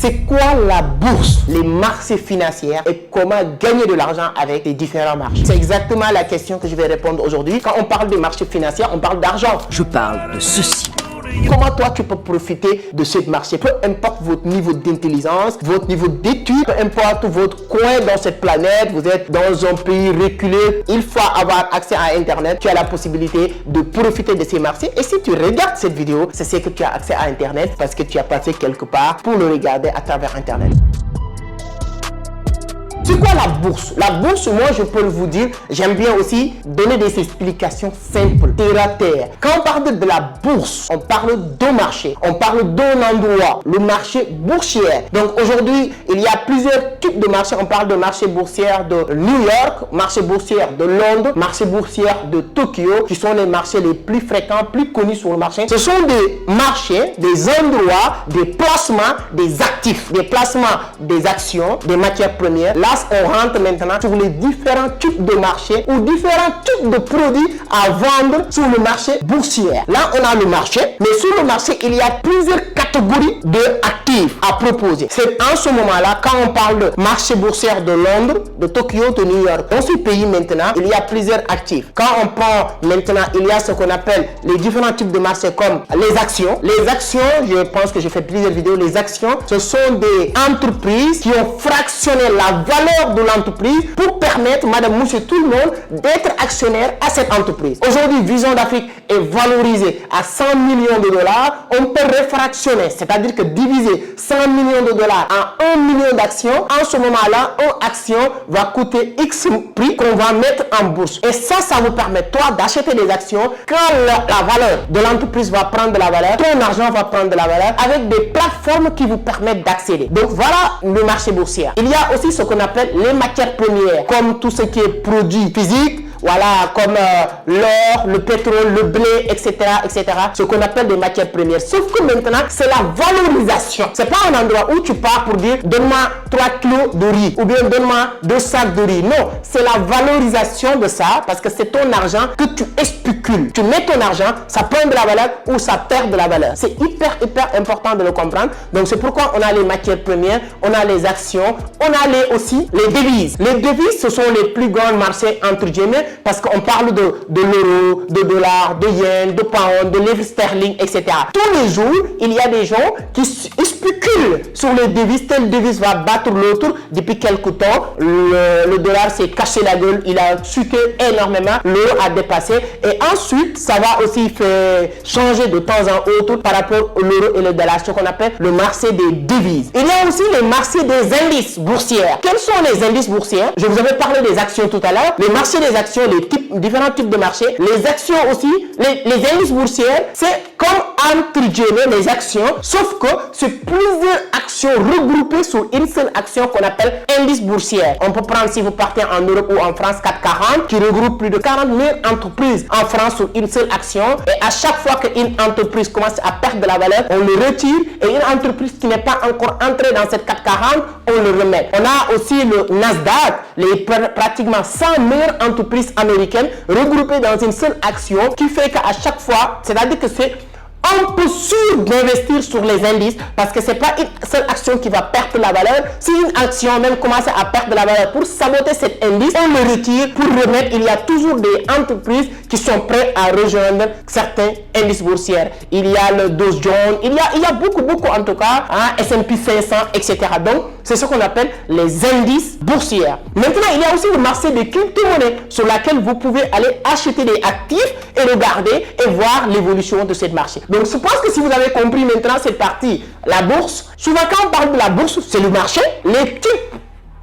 c'est quoi la bourse, les marchés financiers et comment gagner de l'argent avec les différents marchés? C'est exactement la question que je vais répondre aujourd'hui. Quand on parle des marchés financiers, on parle d'argent. Je parle de ceci. Comment toi tu peux profiter de ce marché? Peu importe votre niveau d'intelligence, votre niveau d'études, peu importe votre coin dans cette planète, vous êtes dans un pays reculé, il faut avoir accès à Internet. Tu as la possibilité de profiter de ces marchés. Et si tu regardes cette vidéo, c'est que tu as accès à Internet parce que tu as passé quelque part pour le regarder à travers Internet. C'est quoi la bourse? La bourse, moi, je peux vous dire, j'aime bien aussi donner des explications simples, terre à terre. Quand on parle de la bourse, on parle d'un marché, on parle d'un endroit, le marché boursier. Donc aujourd'hui, il y a plusieurs types de marchés. On parle de marché boursier de New York, marché boursier de Londres, marché boursier de Tokyo, qui sont les marchés les plus fréquents, plus connus sur le marché. Ce sont des marchés, des endroits, des placements, des actifs, des placements, des actions, des matières premières. Là, on rentre maintenant sur les différents types de marchés ou différents types de produits à vendre sur le marché boursier. Là, on a le marché, mais sur le marché, il y a plusieurs catégories d'actifs à proposer. C'est en ce moment-là, quand on parle de marché boursier de Londres, de Tokyo, de New York, dans ce pays maintenant, il y a plusieurs actifs. Quand on prend maintenant, il y a ce qu'on appelle les différents types de marchés comme les actions. Les actions, je pense que j'ai fait plusieurs vidéos, les actions, ce sont des entreprises qui ont fractionné la valeur de l'entreprise pour permettre, madame, monsieur, tout le monde d'être actionnaire à cette entreprise. Aujourd'hui, Vision d'Afrique est valorisée à 100 millions de dollars. On peut réfractionner, c'est-à-dire que diviser 100 millions de dollars en 1 million d'actions, en ce moment-là, une action va coûter X prix qu'on va mettre en bourse. Et ça vous permet, toi, d'acheter des actions quand la valeur de l'entreprise va prendre de la valeur, ton argent va prendre de la valeur avec des plateformes qui vous permettent d'accéder. Donc, voilà le marché boursier. Il y a aussi ce qu'on appelle les matières premières, comme tout ce qui est produit physique, voilà, comme l'or, le pétrole, le blé, etc., etc. Ce qu'on appelle des matières premières. Sauf que maintenant, c'est la valorisation. C'est pas un endroit où tu pars pour dire donne-moi 3 kilos de riz ou bien donne-moi 2 sacs de riz. Non, c'est la valorisation de ça parce que c'est ton argent que tu spécules. Tu mets ton argent, ça prend de la valeur ou ça perd de la valeur. C'est hyper important de le comprendre. Donc c'est pourquoi on a les matières premières, on a les actions, on a aussi les devises. Les devises, ce sont les plus grands marchés entre guillemets parce qu'on parle de l'euro, de dollars, de yens, de pounds, de livres sterling, etc. Tous les jours, il y a des gens qui spéculent sur les devises. Telle devise va battre l'autre depuis quelque temps. Le dollar s'est cassé la gueule, il a chuté énormément, l'euro a dépassé et ensuite, ça va aussi faire changer de temps en autre par rapport à l'euro et le dollar, ce qu'on appelle le marché des devises. Il y a aussi les marchés des indices boursiers. Quels sont les indices boursiers? Je vous avais parlé des actions tout à l'heure. Les marchés des actions, différents types de marchés. Les actions aussi, les indices boursiers, c'est comme entre guillemets les actions, sauf que c'est plusieurs actions regroupées sur une seule action qu'on appelle indice boursier. On peut prendre, si vous partez en Europe ou en France, 440, qui regroupe plus de 40 000 entreprises en France sur une seule action. Et à chaque fois qu'une entreprise commence à perdre de la valeur, on le retire. Et une entreprise qui n'est pas encore entrée dans cette 440, on le remet. On a aussi le Nasdaq, pratiquement 100 meilleures entreprises américaines regroupées dans une seule action qui fait qu'à chaque fois, c'est-à-dire que c'est un peu sûr d'investir sur les indices parce que c'est pas une seule action qui va perdre la valeur. Si une action même commence à perdre la valeur, pour saboter cet indice, on le retire pour remettre. Il y a toujours des entreprises qui sont prêtes à rejoindre certains indices boursiers. Il y a le Dow Jones, il y a beaucoup en tout cas, S&P 500, etc. Donc, c'est ce qu'on appelle les indices boursiers. Maintenant, il y a aussi le marché des crypto-monnaies sur laquelle vous pouvez aller acheter des actifs et regarder et voir l'évolution de ce marché. Donc, je pense que si vous avez compris maintenant cette partie, la bourse, souvent quand on parle de la bourse, c'est le marché. Les types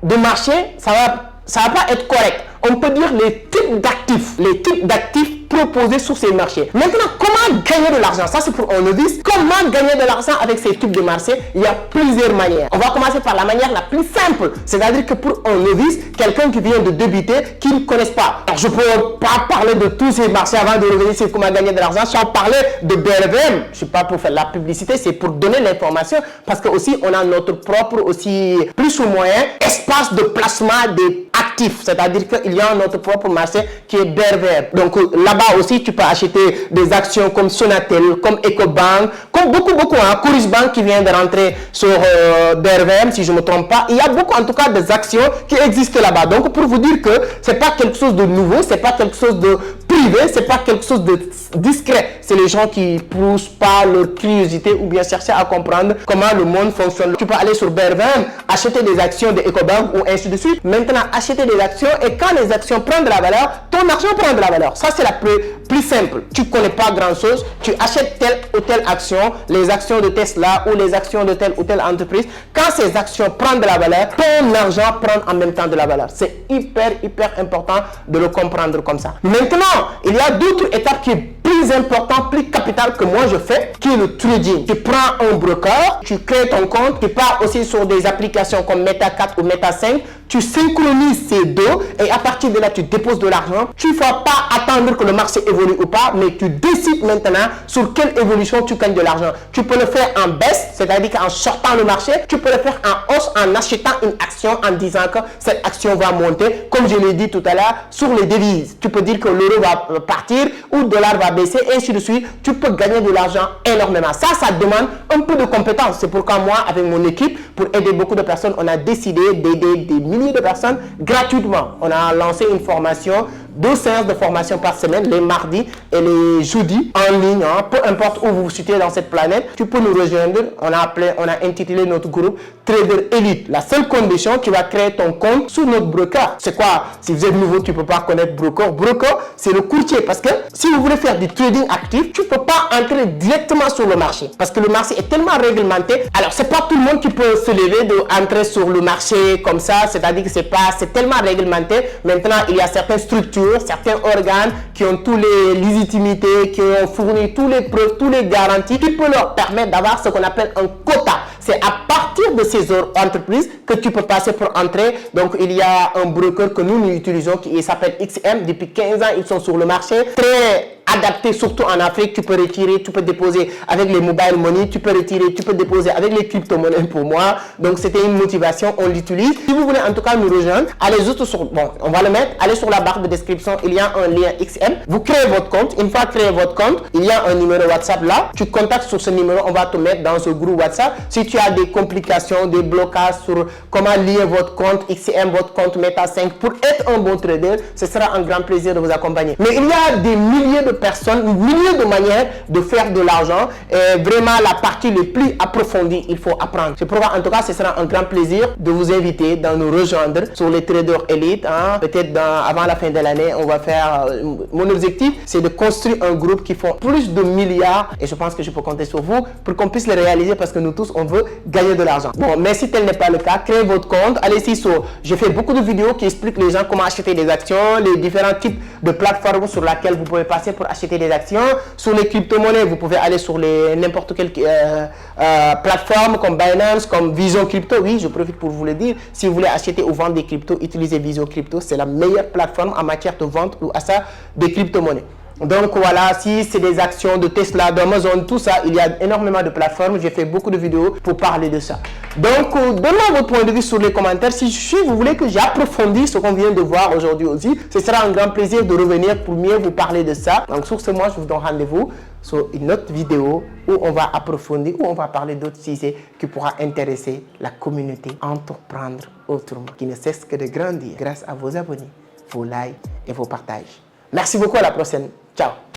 de marché, ça va pas être correct. On peut dire les types d'actifs proposés sur ces marchés. Maintenant, comment gagner de l'argent? Ça, c'est pour un novice. Comment gagner de l'argent avec ces types de marchés? Il y a plusieurs manières. On va commencer par la manière la plus simple. C'est-à-dire que pour un novice, quelqu'un qui vient de débuter, qui ne connaisse pas. Alors, je ne peux pas parler de tous ces marchés avant de revenir sur comment gagner de l'argent. Sans parler de BRVM. Je ne suis pas pour faire la publicité, c'est pour donner l'information. Parce que aussi, on a notre propre, aussi, plus ou moins, espace de placement des actifs. C'est-à-dire qu'il y a notre propre marché qui est BRVM. Donc, là-bas aussi, tu peux acheter des actions comme Sonatel, comme Ecobank, comme beaucoup, hein, Coris Bank qui vient de rentrer sur BRVM, si je ne me trompe pas. Il y a beaucoup, en tout cas, des actions qui existent là-bas. Donc, pour vous dire que ce n'est pas quelque chose de nouveau, ce n'est pas quelque chose de privé, c'est pas quelque chose de discret. C'est les gens qui poussent pas leur curiosité ou bien chercher à comprendre comment le monde fonctionne. Tu peux aller sur BRVM, acheter des actions de Ecobank ou ainsi de suite. Maintenant, acheter des actions et quand les actions prennent de la valeur, ton argent prend de la valeur. Ça, c'est la plus simple. Tu connais pas grand-chose, tu achètes telle ou telle action, les actions de Tesla ou les actions de telle ou telle entreprise. Quand ces actions prennent de la valeur, ton argent prend en même temps de la valeur. C'est hyper important de le comprendre comme ça. Maintenant, il y a d'autres étapes qui est plus important, plus capital que moi je fais, qui est le trading. Tu prends un broker, tu crées ton compte, tu pars aussi sur des applications comme Meta 4 ou Meta 5, tu synchronises ces deux et à partir de là, tu déposes de l'argent. Tu ne vas pas attendre que le marché évolue ou pas, mais tu décides maintenant sur quelle évolution tu gagnes de l'argent. Tu peux le faire en baisse, c'est-à-dire qu'en sortant le marché, tu peux le faire en hausse en achetant une action en disant que cette action va monter, comme je l'ai dit tout à l'heure, sur les devises. Tu peux dire que l'euro va partir ou le dollar va baisser, et ainsi de suite. Tu peux gagner de l'argent énormément. Ça demande un peu de compétence. C'est pourquoi moi, avec mon équipe, pour aider beaucoup de personnes, on a décidé d'aider des milliers de personnes gratuitement. On a lancé une formation, 2 séances de formation par semaine, les mardis et les jeudis en ligne. Hein. Peu importe où vous vous situez dans cette planète, tu peux nous rejoindre. On a intitulé notre groupe Trader Elite. La seule condition, tu vas créer ton compte sur notre broker. C'est quoi? Si vous êtes nouveau, tu ne peux pas connaître broker. Broker, c'est le courtier. Parce que si vous voulez faire du trading actif, tu ne peux pas entrer directement sur le marché. Parce que le marché est tellement réglementé. Alors, c'est pas tout le monde qui peut se lever d'entrer sur le marché comme ça. C'est-à-dire que c'est tellement réglementé. Maintenant, il y a certaines structures, certains organes qui ont tous les légitimités, qui ont fourni tous les preuves, tous les garanties qui peuvent leur permettre d'avoir ce qu'on appelle un quota. C'est à partir de ces entreprises que tu peux passer pour entrer. Donc, il y a un broker que nous utilisons qui s'appelle XM. Depuis 15 ans, ils sont sur le marché. Très adapté, surtout en Afrique. Tu peux retirer, tu peux déposer avec les mobile money, tu peux retirer, tu peux déposer avec les crypto-monnaies pour moi. Donc, c'était une motivation, on l'utilise. Si vous voulez en tout cas nous rejoindre, allez juste sur, bon, on va le mettre, allez sur la barre de description, il y a un lien XM. Vous créez votre compte. Une fois créé votre compte, il y a un numéro WhatsApp là. Tu contactes sur ce numéro, on va te mettre dans ce groupe WhatsApp. Si tu as des complications, des blocages sur comment lier votre compte XM, votre compte Meta 5 pour être un bon trader, ce sera un grand plaisir de vous accompagner. Mais il y a des milliers de personnes, milliers de manières de faire de l'argent. Et vraiment, la partie la plus approfondie, il faut apprendre. C'est pourquoi, en tout cas, ce sera un grand plaisir de vous inviter, de nous rejoindre sur les traders élites. Hein. Peut-être avant la fin de l'année, on va faire... mon objectif, c'est de construire un groupe qui font plus de milliards. Et je pense que je peux compter sur vous pour qu'on puisse le réaliser parce que nous tous, on veut gagner de l'argent. Bon, mais si tel n'est pas le cas, créez votre compte. Allez ici sur... J'ai fait beaucoup de vidéos qui expliquent les gens comment acheter des actions, les différents types de plateformes sur lesquelles vous pouvez passer pour acheter des actions. Sur les crypto-monnaies, vous pouvez aller sur n'importe quelle plateforme comme Binance, comme Vision Crypto. Oui, je profite pour vous le dire. Si vous voulez acheter ou vendre des cryptos, utilisez Vision Crypto. C'est la meilleure plateforme en matière de vente ou achat des crypto-monnaies. Donc voilà, si c'est des actions de Tesla, d'Amazon, tout ça, il y a énormément de plateformes. J'ai fait beaucoup de vidéos pour parler de ça. Donc, donnez-moi votre point de vue sur les commentaires. Si vous voulez que j'approfondisse ce qu'on vient de voir aujourd'hui aussi, ce sera un grand plaisir de revenir pour mieux vous parler de ça. Donc, sur ce, moi, je vous donne rendez-vous sur une autre vidéo où on va approfondir, où on va parler d'autres sujets qui pourra intéresser la communauté entreprendre autrement, qui ne cesse que de grandir grâce à vos abonnés, vos likes et vos partages. Merci beaucoup, à la prochaine. Ciao.